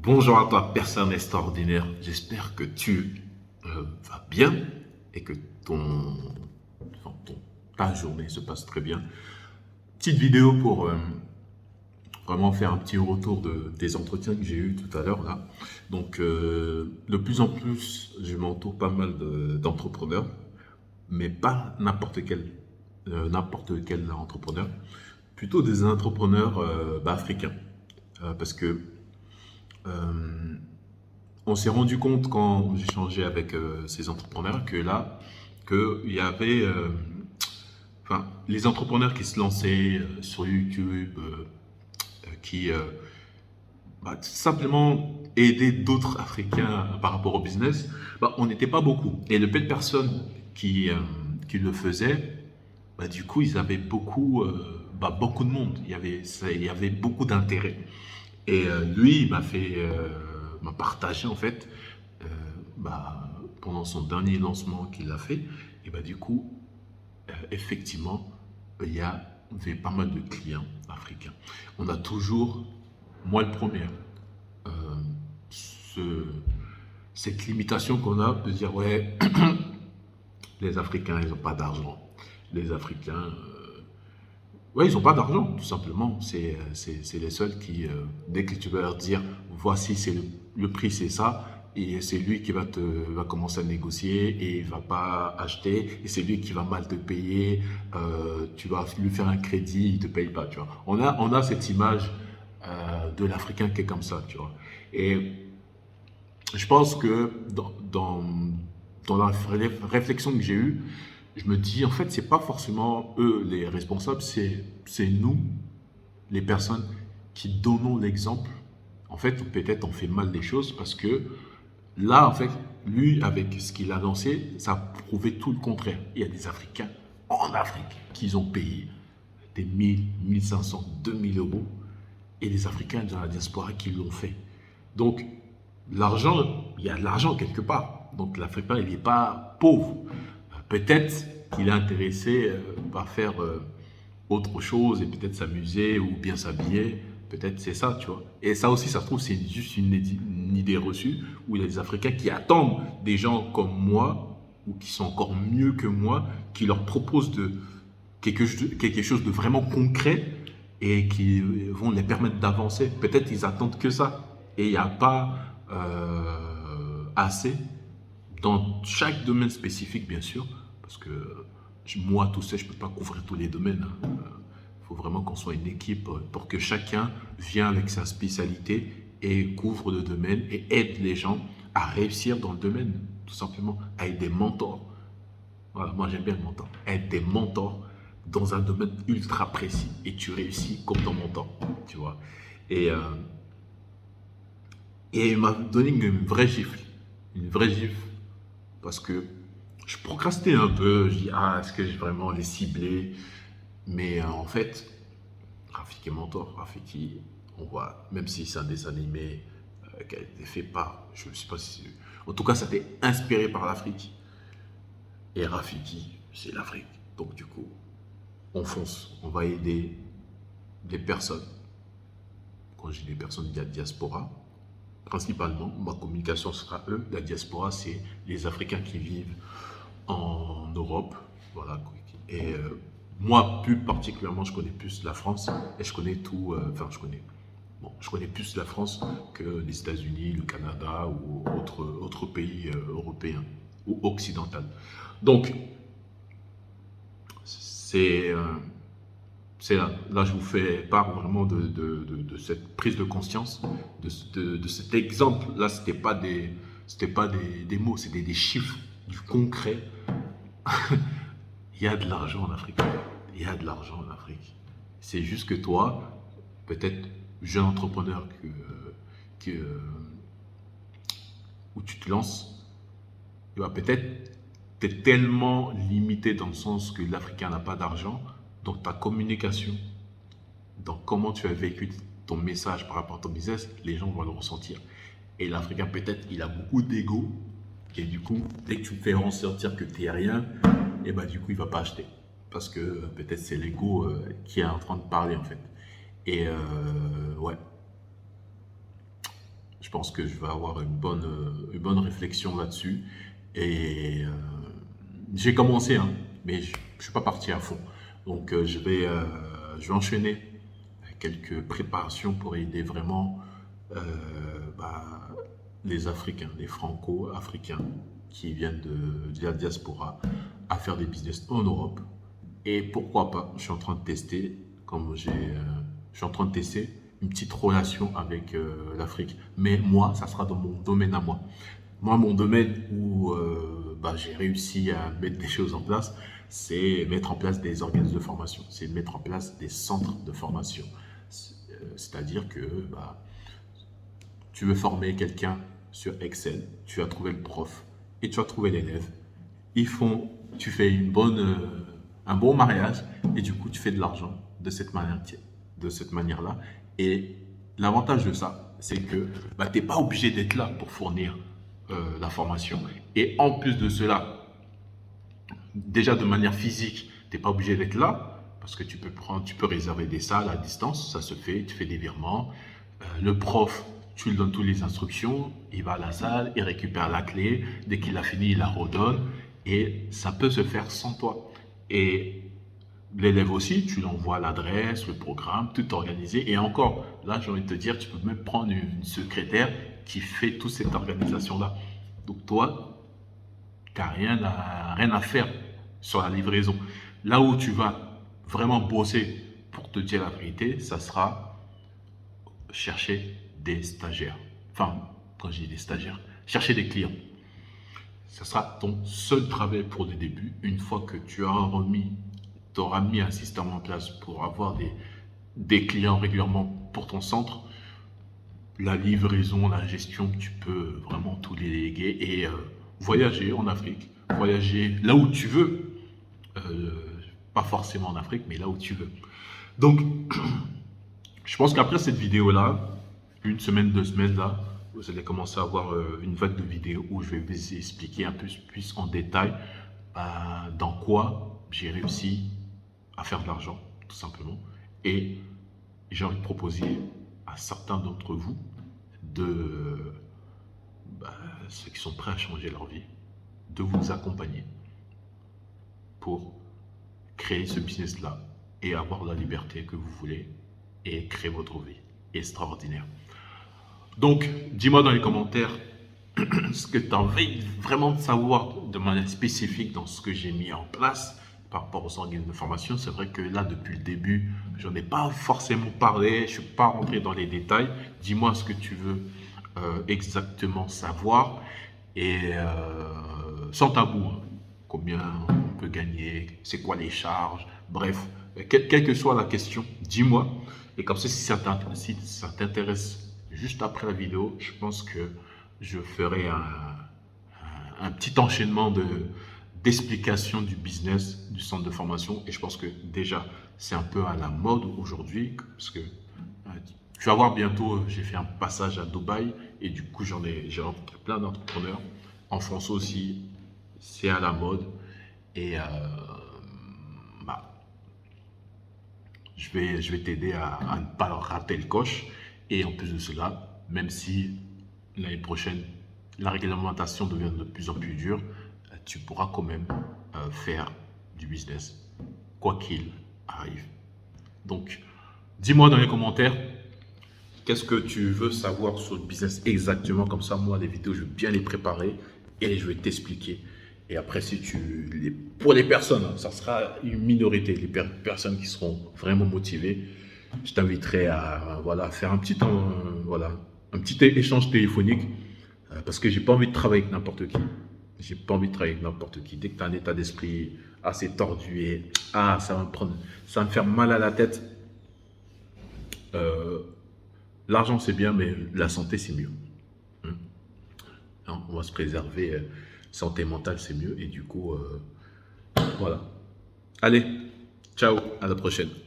Bonjour à toi, personne extraordinaire. J'espère que tu vas bien et que enfin, ta journée se passe très bien. Petite vidéo pour vraiment faire un petit retour des entretiens que j'ai eus tout à l'heure là. Donc, de plus en plus, je m'entoure pas mal d'entrepreneurs, mais pas n'importe quel entrepreneur, plutôt des entrepreneurs africains. Parce que euh, on s'est rendu compte quand j'ai changé avec ces entrepreneurs que là, qu'il y avait, enfin, les entrepreneurs qui se lançaient sur YouTube, qui tout simplement aidaient d'autres Africains par rapport au business, on n'était pas beaucoup. Et le peu de personnes qui le faisaient, du coup, ils avaient beaucoup de monde. Il y avait beaucoup d'intérêt. Et lui, m'a partagé en fait, euh, pendant son dernier lancement qu'il a fait, et du coup, effectivement, il y avait pas mal de clients africains. On a toujours, moi le premier, euh, ce- cette limitation qu'on a de dire ouais, les Africains, ils n'ont pas d'argent. Les Africains, ouais, ils n'ont pas d'argent, tout simplement. C'est les seuls qui, dès que tu vas leur dire, voici, le prix, c'est ça, et c'est lui qui va commencer à négocier et il va pas acheter, et c'est lui qui va mal te payer, tu vas lui faire un crédit, il te paye pas, tu vois. On a cette image de l'Africain qui est comme ça, tu vois. Et je pense que dans la réflexion que j'ai eue, je me dis, en fait, c'est pas forcément eux les responsables, c'est nous, les personnes qui donnons l'exemple. En fait, peut-être on fait mal les choses parce que là, en fait, lui, avec ce qu'il a lancé, ça prouvait tout le contraire. Il y a des Africains en Afrique qui ont payé des 1000, 1500, 2000 € et des Africains de la diaspora qui l'ont fait. Donc, l'argent, il y a de l'argent quelque part. Donc, l'Africain, il n'est pas pauvre. Peut-être qu'il est intéressé par faire autre chose et peut-être s'amuser ou bien s'habiller. Peut-être c'est ça, tu vois. Et ça aussi, ça se trouve, c'est juste une idée reçue où il y a des Africains qui attendent des gens comme moi ou qui sont encore mieux que moi, qui leur proposent quelque chose de vraiment concret et qui vont les permettre d'avancer. Peut-être ils attendent que ça. Et il n'y a pas assez dans chaque domaine spécifique, bien sûr, parce que moi, tout seul, je ne peux pas couvrir tous les domaines. Il faut vraiment qu'on soit une équipe pour que chacun vienne avec sa spécialité et couvre le domaine et aide les gens à réussir dans le domaine, tout simplement, à être des mentors. Voilà, moi j'aime bien le mentor. Être des mentors dans un domaine ultra précis et tu réussis comme ton mentor, tu vois. Et, euh, et il m'a donné une vraie gifle, parce que je procrastinais un peu. Je dis, ah, est-ce que j'ai vraiment les ciblé? Mais en fait, Rafiki est mentor. Rafiki, on voit, même si c'est un dessin animé qui a été fait par, je ne sais pas si. En tout cas, ça a été inspiré par l'Afrique. Et Rafiki, c'est l'Afrique. Donc, du coup, on fonce. On va aider des personnes. Quand je dis des personnes de la diaspora, principalement, ma communication sera eux. La diaspora, c'est les Africains qui vivent en Europe. Voilà. Et moi, plus particulièrement, je connais plus la France et je connais tout. Enfin, je connais plus la France que les États-Unis, le Canada ou autres pays européens ou occidentaux. Donc, c'est là, je vous fais part vraiment de cette prise de conscience, de cet exemple. Là, c'était pas des mots, c'était des chiffres, du concret. Il y a de l'argent en Afrique. Il y a de l'argent en Afrique. C'est juste que toi, peut-être jeune entrepreneur où tu te lances, peut-être tu es tellement limité dans le sens que l'Africain n'a pas d'argent, donc ta communication, dans comment tu as vécu ton message par rapport à ton business, les gens vont le ressentir. Et l'Africain, peut-être, il a beaucoup d'ego. Et du coup, dès que tu fais ressentir que tu n'es rien, et du coup, il ne va pas acheter. Parce que peut-être c'est l'ego qui est en train de parler, en fait. Et ouais, Je pense que je vais avoir une bonne réflexion là-dessus. Et j'ai commencé, hein, mais je ne suis pas parti à fond. Donc je vais enchaîner quelques préparations pour aider vraiment euh, bah, les Africains, les Franco-Africains qui viennent de la diaspora à faire des business en Europe. Et pourquoi pas, je suis en train de tester, je suis en train de tester une petite relation avec l'Afrique. Mais moi, ça sera dans mon domaine à moi. Moi, mon domaine où j'ai réussi à mettre des choses en place, c'est mettre en place des organismes de formation, c'est mettre en place des centres de formation. C'est-à-dire que tu veux former quelqu'un sur Excel, tu as trouvé le prof et tu as trouvé l'élève. Tu fais un bon mariage et du coup tu fais de l'argent de cette manière-là. Et l'avantage de ça, c'est que tu n'es pas obligé d'être là pour fournir la formation. Et en plus de cela, déjà de manière physique, tu n'es pas obligé d'être là parce que tu peux réserver des salles à distance, ça se fait, tu fais des virements. Le prof, tu lui donnes toutes les instructions, il va à la salle, il récupère la clé, dès qu'il a fini, il la redonne et ça peut se faire sans toi. Et l'élève aussi, tu lui envoies l'adresse, le programme, tout organisé. Et encore, là, j'ai envie de te dire, tu peux même prendre une secrétaire qui fait toute cette organisation-là. Donc toi, tu n'as rien à faire sur la livraison. Là où tu vas vraiment bosser pour te dire la vérité, ça sera chercher des stagiaires. Enfin, quand je dis des stagiaires, chercher des clients. Ça sera ton seul travail pour le début. Une fois que tu auras mis un système en place pour avoir des clients régulièrement pour ton centre, la livraison, la gestion, tu peux vraiment tout déléguer et voyager en Afrique, voyager là où tu veux, euh, pas forcément en Afrique, mais là où tu veux. Donc, je pense qu'après cette vidéo-là, une semaine, 2 semaines là, vous allez commencer à avoir une vague de vidéos où je vais vous expliquer un peu plus en détail dans quoi j'ai réussi à faire de l'argent, tout simplement. Et j'ai envie de proposer à certains d'entre vous, ceux qui sont prêts à changer leur vie, de vous accompagner pour créer ce business-là et avoir la liberté que vous voulez et créer votre vie extraordinaire. Donc, dis-moi dans les commentaires ce que tu as envie vraiment de savoir de manière spécifique dans ce que j'ai mis en place par rapport aux organismes de formation. C'est vrai que là, depuis le début, je n'en ai pas forcément parlé, je ne suis pas rentré dans les détails. Dis-moi ce que tu veux exactement savoir et sans tabou, hein. Combien on peut gagner, c'est quoi les charges, bref, quelle que soit la question, dis-moi. Et comme ça, si ça t'intéresse juste après la vidéo, je pense que je ferai un petit enchaînement d'explications du business du centre de formation. Et je pense que déjà, c'est un peu à la mode aujourd'hui, parce que tu vas voir bientôt, j'ai fait un passage à Dubaï et du coup, j'ai rencontré plein d'entrepreneurs. En France aussi, c'est à la mode. Et je vais t'aider à ne pas rater le coche. Et en plus de cela, même si l'année prochaine, la réglementation devient de plus en plus dure, tu pourras quand même faire du business, quoi qu'il arrive. Donc, dis-moi dans les commentaires, qu'est-ce que tu veux savoir sur le business exactement? Comme ça, moi, les vidéos, je vais bien les préparer et je vais t'expliquer. Et après, pour les personnes, hein, ça sera une minorité, les personnes qui seront vraiment motivées, je t'inviterai à faire un petit échange téléphonique parce que j'ai pas envie de travailler avec n'importe qui. J'ai pas envie de travailler avec n'importe qui. Dès que tu as un état d'esprit assez tordu et ça va me faire mal à la tête. L'argent c'est bien, mais la santé c'est mieux. On va se préserver. Santé mentale c'est mieux et du coup voilà. Allez, ciao, à la prochaine.